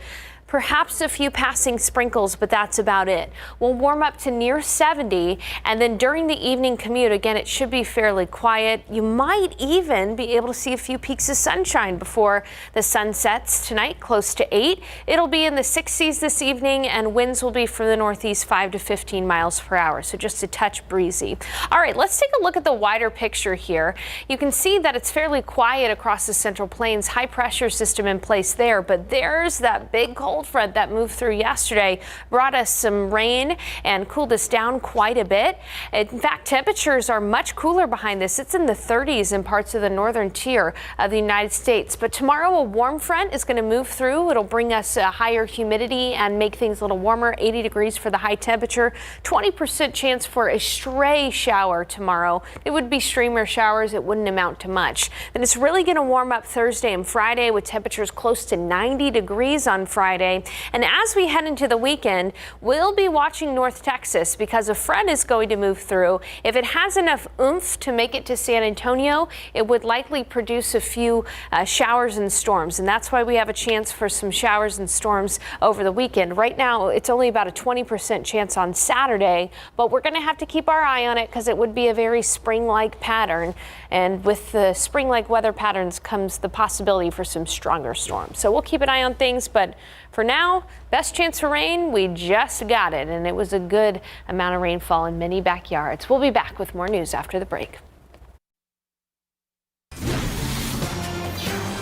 [SPEAKER 6] perhaps a few passing sprinkles, but that's about it. We'll warm up to near 70, and then during the evening commute, again, it should be fairly quiet. You might even be able to see a few peaks of sunshine before the sun sets tonight, close to 8. It'll be in the 60s this evening, and winds will be from the northeast 5 to 15 miles per hour, so just a touch breezy. All right, let's take a look at the wider picture here. You can see that it's fairly quiet across the Central Plains. High pressure system in place there, but there's that big cold cold front that moved through yesterday brought us some rain and cooled us down quite a bit. In fact, temperatures are much cooler behind this. It's in the 30s in parts of the northern tier of the United States. But tomorrow a warm front is going to move through. It'll bring us a higher humidity and make things a little warmer. 80 degrees for the high temperature. 20% chance for a stray shower tomorrow. It would be streamer showers. It wouldn't amount to much. Then it's really going to warm up Thursday and Friday with temperatures close to 90 degrees on Friday. And as we head into the weekend, we'll be watching North Texas because a front is going to move through. If it has enough oomph to make it to San Antonio, it would likely produce a few showers and storms. And that's why we have a chance for some showers and storms over the weekend. Right now, it's only about a 20% chance on Saturday, but we're going to have to keep our eye on it because it would be a very spring-like pattern. And with the spring-like weather patterns comes the possibility for some stronger storms. So we'll keep an eye on things, but for now, best chance for rain, we just got it, and it was a good amount of rainfall in many backyards. We'll be back with more news after the break.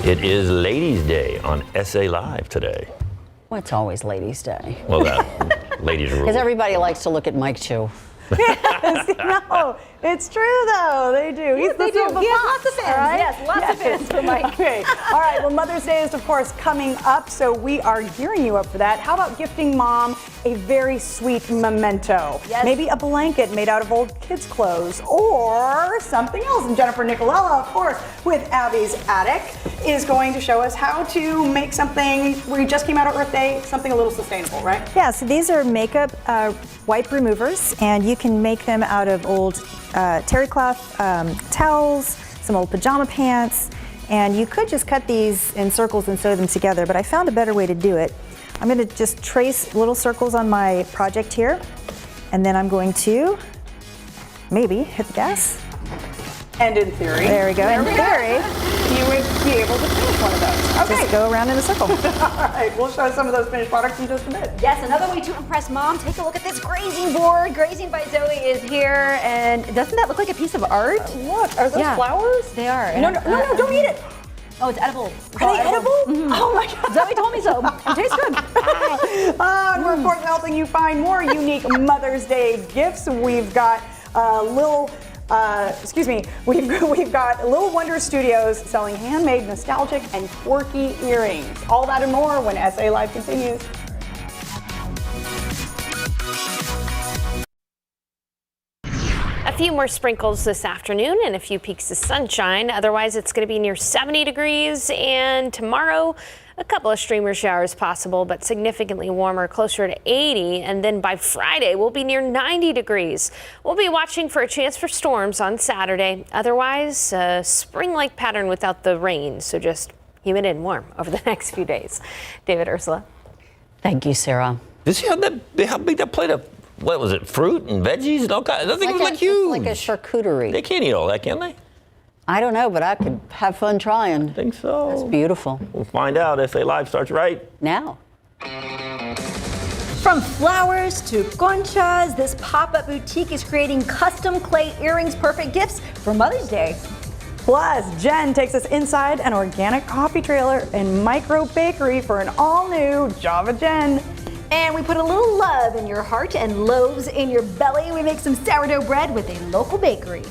[SPEAKER 1] It is Ladies' Day on SA Live today.
[SPEAKER 3] Well, it's always Ladies' Day.
[SPEAKER 1] Well, that ladies rule.
[SPEAKER 3] Because everybody likes to look at Mike, too.
[SPEAKER 17] No, it's true though. They do.
[SPEAKER 18] Yes, they do. He has lots of fans.
[SPEAKER 17] Right?
[SPEAKER 18] Yes, lots of fans for Mike.
[SPEAKER 17] Okay. All right. Well, Mother's Day is, of course, coming up, so we are gearing you up for that. How about gifting mom a very sweet memento?
[SPEAKER 18] Yes.
[SPEAKER 17] Maybe a blanket made out of old kids' clothes or something else. And Jennifer Nicolella, of course, with Abby's Attic, is going to show us how to make something. We just came out of Earth Day, something a little sustainable, right?
[SPEAKER 18] Yeah, so these are makeup wipe removers, and you can make them out of old terry cloth towels, some old pajama pants, and you could just cut these in circles and sew them together, but I found a better way to do it. I'm going to just trace little circles on my project here, and then I'm going to maybe hit the gas.
[SPEAKER 17] And in theory.
[SPEAKER 18] There we go. In theory,
[SPEAKER 17] you would be able to finish one of those. Okay.
[SPEAKER 18] Just go around in a circle.
[SPEAKER 17] All right, we'll show some of those finished products in just a bit.
[SPEAKER 18] Yes, another way to impress mom, take a look at this grazing board. Grazing by Zoe is here, and doesn't that look like a piece of art?
[SPEAKER 17] What, are those flowers?
[SPEAKER 18] They are.
[SPEAKER 17] No, don't eat it.
[SPEAKER 18] Oh, it's edible.
[SPEAKER 17] Are they edible?
[SPEAKER 18] Mm-hmm.
[SPEAKER 17] Oh my God.
[SPEAKER 18] Zoe told me so. It tastes good.
[SPEAKER 17] And we're of course helping you find more unique Mother's Day gifts. We've got we've got Little Wonder Studios selling handmade, nostalgic, and quirky earrings. All that and more when SA Live continues.
[SPEAKER 6] A few more sprinkles this afternoon and a few peaks of sunshine. Otherwise, it's going to be near 70 degrees. And tomorrow, a couple of streamer showers possible, but significantly warmer, closer to 80. And then by Friday, we'll be near 90 degrees. We'll be watching for a chance for storms on Saturday. Otherwise, a spring-like pattern without the rain. So just humid and warm over the next few days. David, Ursula.
[SPEAKER 3] Thank you, Sarah.
[SPEAKER 1] Did you see how big that plate of, what was it, fruit and veggies and all kinds? That thing was like huge.
[SPEAKER 3] Like a charcuterie.
[SPEAKER 1] They can't eat all that, can they?
[SPEAKER 3] I don't know, but I could have fun trying.
[SPEAKER 1] I think so.
[SPEAKER 3] It's beautiful.
[SPEAKER 1] We'll find out if SA Live starts right
[SPEAKER 3] now.
[SPEAKER 18] From flowers to conchas, this pop-up boutique is creating custom clay earrings, perfect gifts for Mother's Day.
[SPEAKER 17] Plus, Jen takes us inside an organic coffee trailer and micro bakery for an all-new Java Jen.
[SPEAKER 18] And we put a little love in your heart and loaves in your belly. We make some sourdough bread with a local bakery.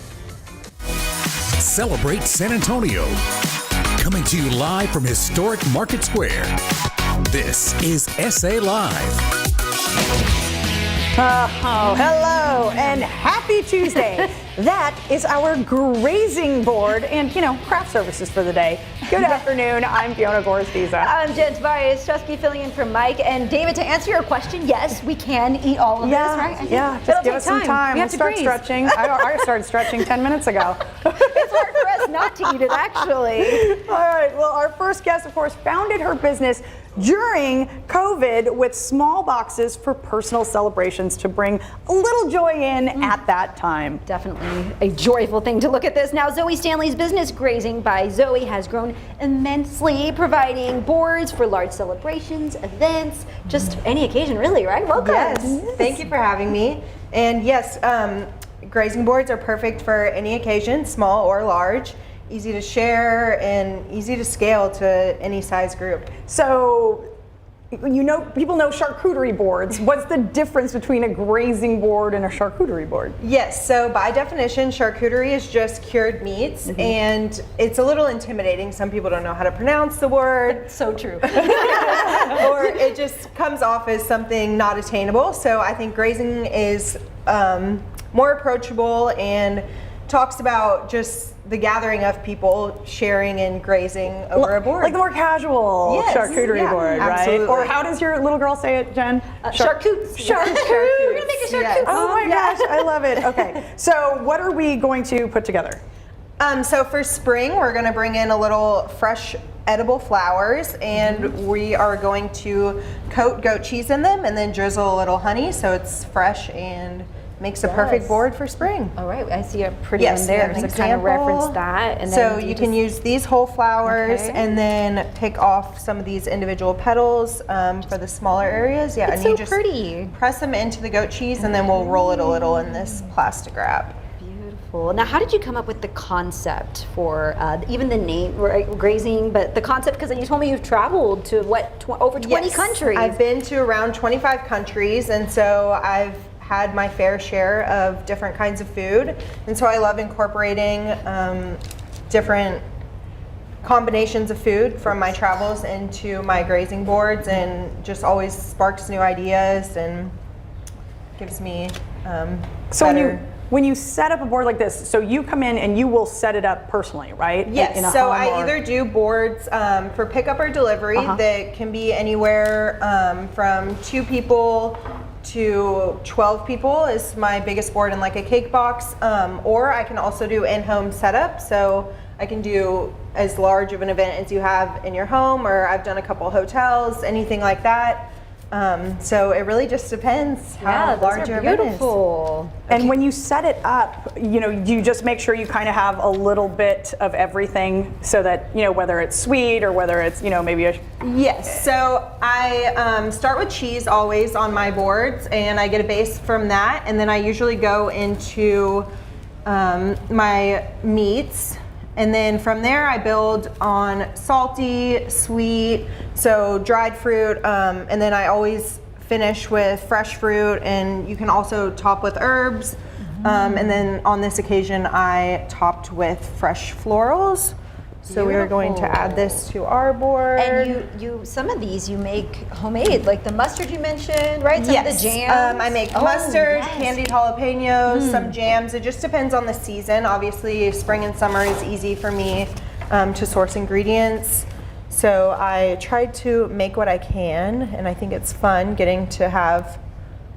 [SPEAKER 19] Celebrate San Antonio. Coming to you live from historic Market Square. This is SA Live.
[SPEAKER 17] Oh, hello and happy Tuesday. That is our grazing board and, craft services for the day. Good afternoon. I'm Fiona Gorstiza.
[SPEAKER 18] I'm Jen Tavares-Chusky filling in for Mike. And David, to answer your question, yes, we can eat all of this, right?
[SPEAKER 17] Yeah, just give us some time.
[SPEAKER 18] We have
[SPEAKER 17] to start stretching. I started stretching 10 minutes ago.
[SPEAKER 18] It's hard for us not to eat it, actually.
[SPEAKER 17] All right. Well, our first guest, of course, founded her business during COVID with small boxes for personal celebrations to bring a little joy in at that time.
[SPEAKER 18] Definitely a joyful thing to look at this. Now, Zoe Stanley's business, Grazing by Zoe, has grown immensely, providing boards for large celebrations, events, just any occasion, really, right? Welcome.
[SPEAKER 20] Yes. Thank you for having me. And yes, grazing boards are perfect for any occasion, small or large. Easy to share and easy to scale to any size group.
[SPEAKER 17] So people know charcuterie boards. What's the difference between a grazing board and a charcuterie board?
[SPEAKER 20] Yes, so by definition, charcuterie is just cured meats, and it's a little intimidating. Some people don't know how to pronounce the word.
[SPEAKER 18] So true.
[SPEAKER 20] Or it just comes off as something not attainable. So I think grazing is more approachable and talks about just the gathering of people sharing and grazing over a board.
[SPEAKER 17] Like the more casual charcuterie board, right?
[SPEAKER 20] Absolutely.
[SPEAKER 17] Or how does your little girl say it, Jen?
[SPEAKER 18] Charcutes.
[SPEAKER 17] Charcutes.
[SPEAKER 18] We're gonna make a charcuterie.
[SPEAKER 20] Yes.
[SPEAKER 17] Oh my gosh, I love it. Okay, so what are we going to put together?
[SPEAKER 20] So for spring, we're going to bring in a little fresh edible flowers, and we are going to coat goat cheese in them and then drizzle a little honey so it's fresh and makes a perfect board for spring.
[SPEAKER 18] All right, I see a pretty one there. So kind of reference that. And
[SPEAKER 20] so
[SPEAKER 18] then
[SPEAKER 20] you can use these whole flowers and then pick off some of these individual petals for the smaller areas. Yeah,
[SPEAKER 18] It's
[SPEAKER 20] and you
[SPEAKER 18] so
[SPEAKER 20] just
[SPEAKER 18] pretty.
[SPEAKER 20] press them into the goat cheese, and then we'll roll it a little in this plastic wrap.
[SPEAKER 18] Beautiful. Now, how did you come up with the concept for even the name, grazing, but the concept, because you told me you've traveled to over 20 countries.
[SPEAKER 20] I've been to around 25 countries, and so I've had my fair share of different kinds of food, and so I love incorporating different combinations of food from my travels into my grazing boards, and just always sparks new ideas and gives me
[SPEAKER 17] So
[SPEAKER 20] better.
[SPEAKER 17] when you set up a board like this, so you come in and you will set it up personally, right?
[SPEAKER 20] Yes,
[SPEAKER 17] In a
[SPEAKER 20] so
[SPEAKER 17] home
[SPEAKER 20] I
[SPEAKER 17] or-
[SPEAKER 20] either do boards for pickup or delivery that can be anywhere from 2 people to 12 people is my biggest board in like a cake box, or I can also do in-home setup, so I can do as large of an event as you have in your home, or I've done a couple hotels, anything like that. So it really just depends how large your event is.
[SPEAKER 18] Beautiful.
[SPEAKER 17] And when you set it up, you just make sure you kind of have a little bit of everything, so that whether it's sweet or whether it's maybe a.
[SPEAKER 20] Yes. So I start with cheese always on my boards, and I get a base from that, and then I usually go into my meats. And then from there, I build on salty, sweet, so dried fruit, and then I always finish with fresh fruit, and you can also top with herbs. And then on this occasion, I topped with fresh florals. So we are going to add this to our board.
[SPEAKER 18] And you some of these you make homemade, like the mustard you mentioned, right? Some of the jams.
[SPEAKER 20] I make mustard, candied jalapenos, some jams. It just depends on the season. Obviously, spring and summer is easy for me to source ingredients. So I tried to make what I can, and I think it's fun getting to have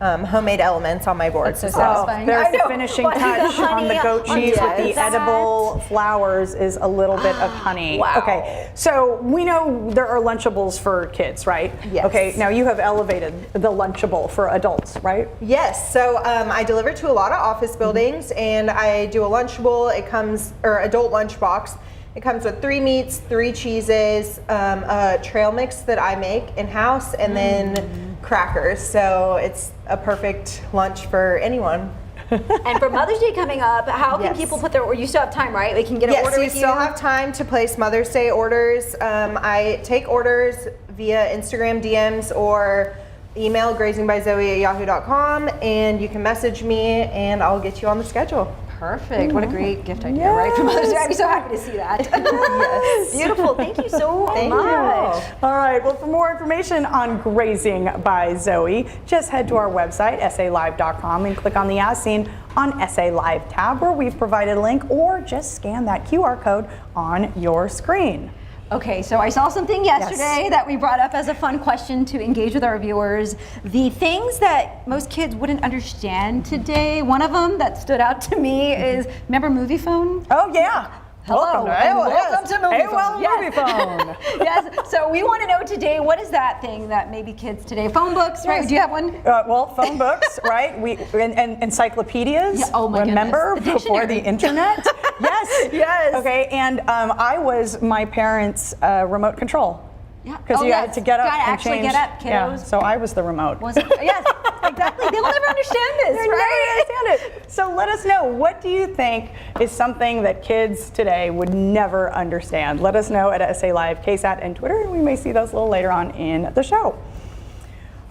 [SPEAKER 20] homemade elements on my board.
[SPEAKER 18] That's so satisfying.
[SPEAKER 17] There's the finishing touch on the goat cheese with the edible flowers is a little bit of honey.
[SPEAKER 20] Wow.
[SPEAKER 17] Okay, so we know there are Lunchables for kids, right?
[SPEAKER 20] Yes.
[SPEAKER 17] Okay, now you have elevated the Lunchable for adults, right?
[SPEAKER 20] Yes, so I deliver to a lot of office buildings, and I do a Lunchable. It comes, or adult lunchbox. It comes with 3 meats, 3 cheeses, a trail mix that I make in-house, and then crackers. So it's a perfect lunch for anyone.
[SPEAKER 18] And for Mother's Day coming up, how can people put their, or you still have time, right? They can get an order with you?
[SPEAKER 20] Yes, you still have time to place Mother's Day orders. I take orders via Instagram DMs or email grazingbyzoe@yahoo.com, and you can message me and I'll get you on the schedule.
[SPEAKER 18] Perfect. What a great gift idea, right? For Mother's Day. I'd be so happy to see that.
[SPEAKER 20] Yes.
[SPEAKER 18] Beautiful. Thank you so much.
[SPEAKER 17] All right, well, for more information on Grazing by Zoe, just head to our website, salive.com, and click on the As Seen on SA Live tab, where we've provided a link, or just scan that QR code on your screen.
[SPEAKER 18] Okay, so I saw something yesterday that we brought up as a fun question to engage with our viewers. The things that most kids wouldn't understand today, one of them that stood out to me is, remember Movie Phone?
[SPEAKER 17] Oh, yeah.
[SPEAKER 18] Hello, welcome to Movie Phone.
[SPEAKER 17] Movie Phone.
[SPEAKER 18] Yes, so we want to know today, what is that thing that maybe kids today, phone books, right? Do you have one?
[SPEAKER 17] Well, phone books, right? And encyclopedias.
[SPEAKER 18] Yeah, oh my
[SPEAKER 17] Remember
[SPEAKER 18] goodness.
[SPEAKER 17] before the internet? Yes.
[SPEAKER 20] Yes.
[SPEAKER 17] Okay, and I was my parents' remote control.
[SPEAKER 18] Yeah.
[SPEAKER 17] Because you had to get up
[SPEAKER 18] Gotta
[SPEAKER 17] and
[SPEAKER 18] actually
[SPEAKER 17] change.
[SPEAKER 18] get up, kiddos.
[SPEAKER 17] Yeah, so I was the remote.
[SPEAKER 18] Yes, exactly. They'll never understand this,
[SPEAKER 17] They'll
[SPEAKER 18] right?
[SPEAKER 17] never understand it. So let us know, what do you think is something that kids today would never understand? Let us know at SA Live, KSAT, and Twitter, and we may see those a little later on in the show.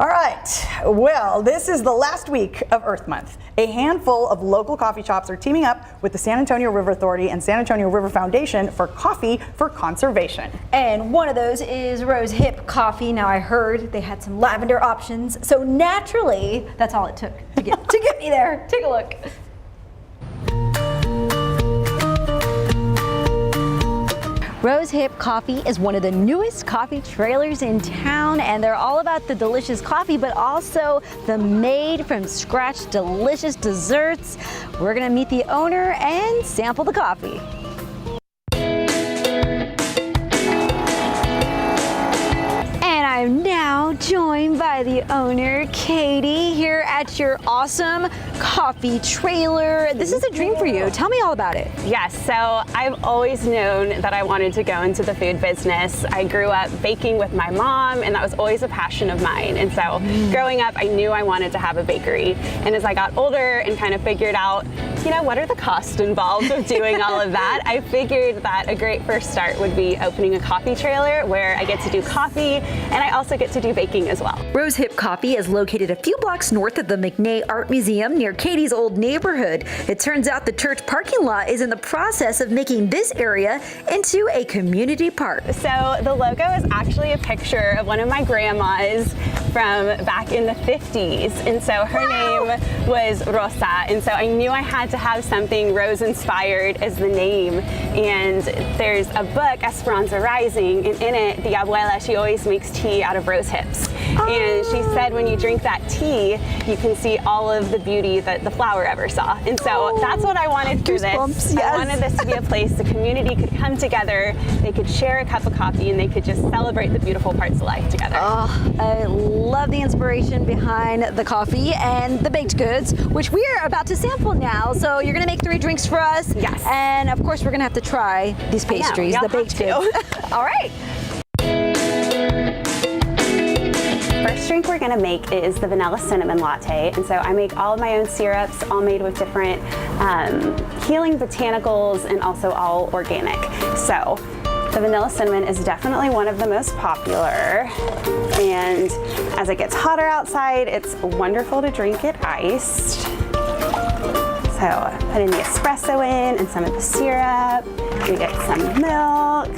[SPEAKER 17] All right, well, this is the last week of Earth Month. A handful of local coffee shops are teaming up with the San Antonio River Authority and San Antonio River Foundation for Coffee for Conservation.
[SPEAKER 21] And one of those is Rose Hip Coffee. Now I heard they had some lavender options, so naturally, that's all it took to get me there. Take a look. Rose Hip Coffee is one of the newest coffee trailers in town, and they're all about the delicious coffee, but also the made from scratch delicious desserts. We're gonna meet the owner and sample the coffee. And I'm now joined by the owner, Katie, here at your awesome coffee trailer. This is a dream for you. Tell me all about it.
[SPEAKER 22] Yes, so I've always known that I wanted to go into the food business. I grew up baking with my mom, and that was always a passion of mine. And so growing up, I knew I wanted to have a bakery. And as I got older and kind of figured out, you know, what are the costs involved of doing all of that, I figured that a great first start would be opening a coffee trailer where I get to do coffee and I also get to do baking as well.
[SPEAKER 21] Rose Hip Coffee is located a few blocks north of the McNay Art Museum near Katie's old neighborhood. It turns out the church parking lot is in the process of making this area into a community park.
[SPEAKER 22] So the logo is actually a picture of one of my grandmas from back in the 50s. And so her name was Rosa. And so I knew I had to have something rose inspired as the name. And there's a book, Esperanza Rising, and in it, the abuela, she always makes tea out of rose hips. And she said when you drink that tea, you can see all of the beauty that the flower ever saw. And so that's what I wanted for this. I wanted this to be a place the community could come together, they could share a cup of coffee, and they could just celebrate the beautiful parts of life together.
[SPEAKER 21] Oh, I love the inspiration behind the coffee and the baked goods, which we are about to sample now. So you're gonna make 3 drinks for us.
[SPEAKER 22] Yes.
[SPEAKER 21] And of course, we're gonna have to try these pastries, the baked goods. All right.
[SPEAKER 22] First drink we're gonna make is the vanilla cinnamon latte. And so I make all of my own syrups, all made with different healing botanicals and also all organic. So the vanilla cinnamon is definitely one of the most popular. And as it gets hotter outside, it's wonderful to drink it iced. So putting the espresso in and some of the syrup. We get some milk.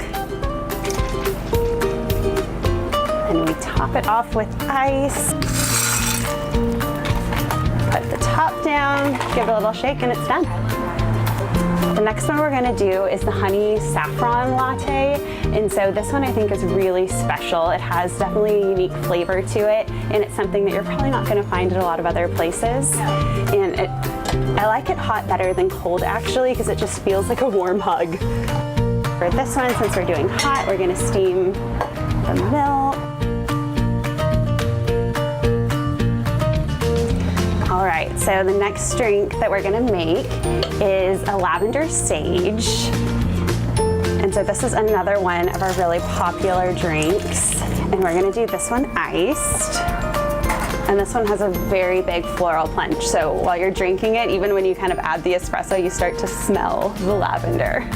[SPEAKER 22] And we top it off with ice. Put the top down, give it a little shake, and it's done. The next one we're gonna do is the honey saffron latte. And so this one I think is really special. It has definitely a unique flavor to it, and it's something that you're probably not gonna find at a lot of other places. And I like it hot better than cold actually, because it just feels like a warm hug. For this one, since we're doing hot, we're gonna steam the milk. All right, so the next drink that we're gonna make is a Lavender Sage. And so this is another one of our really popular drinks. And we're gonna do this one iced. And this one has a very big floral punch. So while you're drinking it, even when you kind of add the espresso, you start to smell the lavender.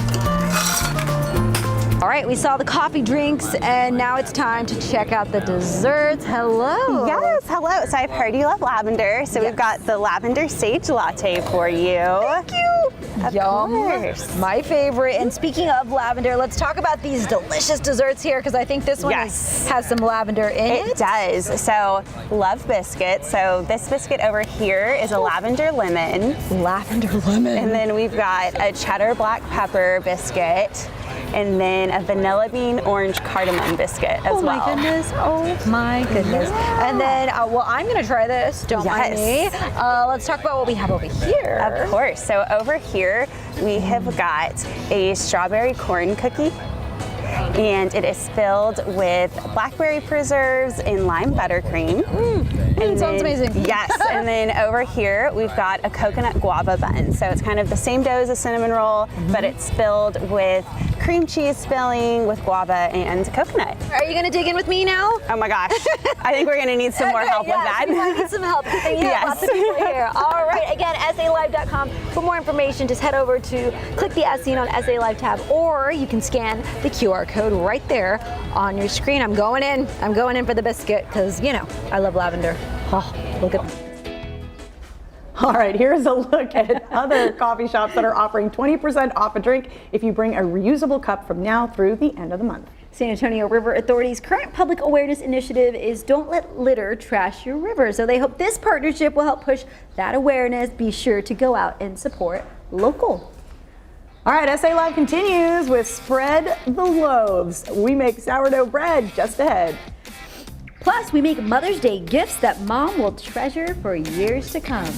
[SPEAKER 21] All right, we saw the coffee drinks, and now it's time to check out the desserts. Hello.
[SPEAKER 22] Yes, hello. So I've heard you love lavender, so we've got the Lavender Sage latte for you.
[SPEAKER 21] Thank you.
[SPEAKER 22] Of
[SPEAKER 21] Yum.
[SPEAKER 22] course.
[SPEAKER 21] My favorite. And speaking of lavender, let's talk about these delicious desserts here, because I think this one has some lavender in it.
[SPEAKER 22] It does. So love biscuit. So this biscuit over here is a lavender lemon.
[SPEAKER 21] Lavender lemon.
[SPEAKER 22] And then we've got a cheddar black pepper biscuit. And then a vanilla bean orange cardamom biscuit as well.
[SPEAKER 21] Oh my goodness, oh my goodness. And then, well, I'm gonna try this, don't mind me. Let's talk about what we have over here.
[SPEAKER 22] Of course, so over here we have got a strawberry corn cookie. And it is filled with blackberry preserves and lime buttercream.
[SPEAKER 21] It sounds amazing.
[SPEAKER 22] Yes, and then over here we've got a coconut guava bun. So it's kind of the same dough as a cinnamon roll, but it's filled with cream cheese filling with guava and coconut.
[SPEAKER 21] Are you going to dig in with me now?
[SPEAKER 22] Oh my gosh. I think we're going to need some more help with that.
[SPEAKER 21] We might need some help.
[SPEAKER 22] Yes.
[SPEAKER 21] Lots of people here. All right. Again, SALive.com. For more information, just head over to click the As Seen on SA Live tab, or you can scan the QR code right there on your screen. I'm going in for the biscuit because, you know, I love lavender. Oh, look at
[SPEAKER 17] All right, here's a look at other coffee shops that are offering 20% off a drink if you bring a reusable cup from now through the end of the month.
[SPEAKER 21] San Antonio River Authority's current public awareness initiative is Don't Let Litter Trash Your River. So they hope this partnership will help push that awareness. Be sure to go out and support local.
[SPEAKER 17] All right, SA Live continues with Spread the Loaves. We make sourdough bread just ahead.
[SPEAKER 21] Plus, we make Mother's Day gifts that mom will treasure for years to come.